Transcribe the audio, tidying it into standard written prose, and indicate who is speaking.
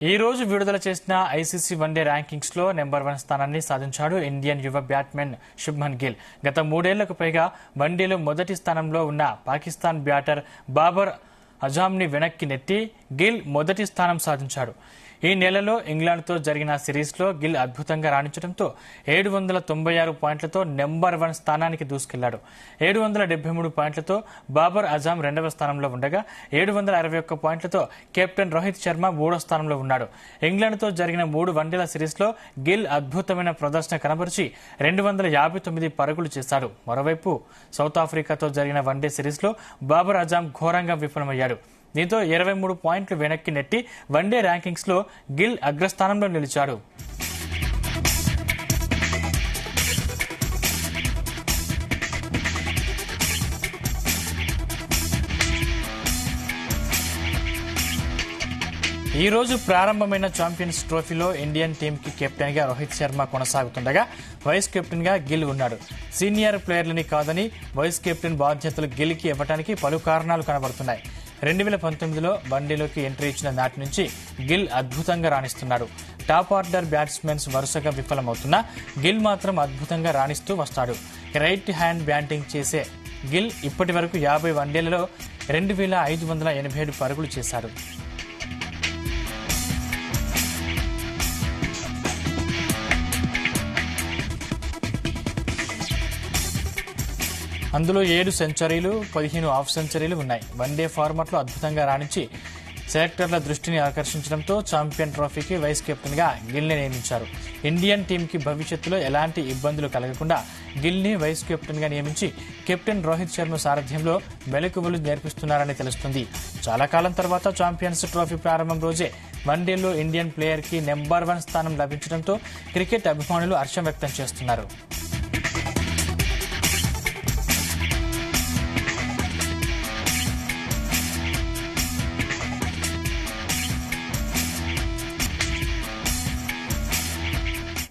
Speaker 1: ఈ రోజు విడుదల చేసిన ఐసీసీ వన్డే ర్యాంకింగ్స్ లో నెంబర్ 1 స్థానాన్ని సాధించాడు ఇండియన్ యువ బ్యాట్స్మెన్ శుభ్మన్ గిల్. గత 3 ఏళ్లకు పైగా వన్డేలో మొదటి స్థానంలో ఉన్న పాకిస్తాన్ బ్యాటర్ బాబర్ అజామ్ ని వెనక్కి నెట్టి గిల్ మొదటి స్థానం సాధించాడు. ఈ నెలలో ఇంగ్లాండ్తో జరిగిన సిరీస్లో గిల్ అద్భుతంగా రాణించడంతో 796 పాయింట్లతో నెంబర్ 1 స్థానానికి దూసుకెళ్లాడు. 773 పాయింట్లతో బాబర్ అజామ్ రెండవ స్థానంలో ఉండగా 761 పాయింట్లతో కెప్టెన్ రోహిత్ శర్మ మూడో స్థానంలో ఉన్నాడు. ఇంగ్లాండ్తో జరిగిన 3 వన్డేల సిరీస్లో గిల్ అద్భుతమైన ప్రదర్శన కనబరిచి 259 పరుగులు చేశాడు. మరోవైపు సౌత్ ఆఫ్రికాతో జరిగిన వన్డే సిరీస్లో బాబర్ అజామ్ ఘోరంగా విఫలమయ్యాడు. దీంతో 23 పాయింట్లు వెనక్కి నెట్టి వన్డే ర్యాంకింగ్స్ లో గిల్ అగ్రస్థానంలో నిలిచాడు. ఈ రోజు ప్రారంభమైన ఛాంపియన్స్ ట్రోఫీలో ఇండియన్ టీమ్ కి కెప్టెన్ గా రోహిత్ శర్మ కొనసాగుతుండగా వైస్ కెప్టెన్ గా గిల్ ఉన్నాడు. సీనియర్ ప్లేయర్లని కాదని వైస్ కెప్టెన్ బాధ్యతలు గిల్ కి ఇవ్వడానికి పలు కారణాలు కనబడుతున్నాయి. 2019లో వన్డేలోకి ఎంట్రీ ఇచ్చిన నాటి నుంచి గిల్ అద్భుతంగా రాణిస్తున్నాడు. టాప్ ఆర్డర్ బ్యాట్స్మెన్స్ వరుసగా విఫలమవుతున్నా గిల్ మాత్రం అద్భుతంగా రాణిస్తూ వస్తాడు. రైట్ హ్యాండ్ బ్యాటింగ్ చేసే గిల్ ఇప్పటి వరకు 50 వన్డేలలో 2587 పరుగులు చేశాడు. అందులో 7 సెంచరీలు 15 హాఫ్ సెంచరీలు ఉన్నాయి. వన్డే ఫార్మాట్లో అద్భుతంగా రాణించి సెలెక్టర్ల దృష్టిని ఆకర్షించడంతో ఛాంపియన్ ట్రోఫీకి వైస్ కెప్టెన్ గా గిల్ ని నియమించారు. ఇండియన్ టీమ్ కి భవిష్యత్తులో ఎలాంటి ఇబ్బందులు కలగకుండా గిల్ ని వైస్ కెప్టెన్ గా నియమించి కెప్టెన్ రోహిత్ శర్మ సారథ్యంలో మెలకువలు నేర్పిస్తున్నారని తెలుస్తుంది. చాలా కాలం తర్వాత ఛాంపియన్స్ ట్రోఫీ ప్రారంభం రోజే వన్డేలో ఇండియన్ ప్లేయర్ కి నెంబర్ 1 స్థానం లభించడంతో క్రికెట్ అభిమానులు హర్షం వ్యక్తం చేస్తున్నారు.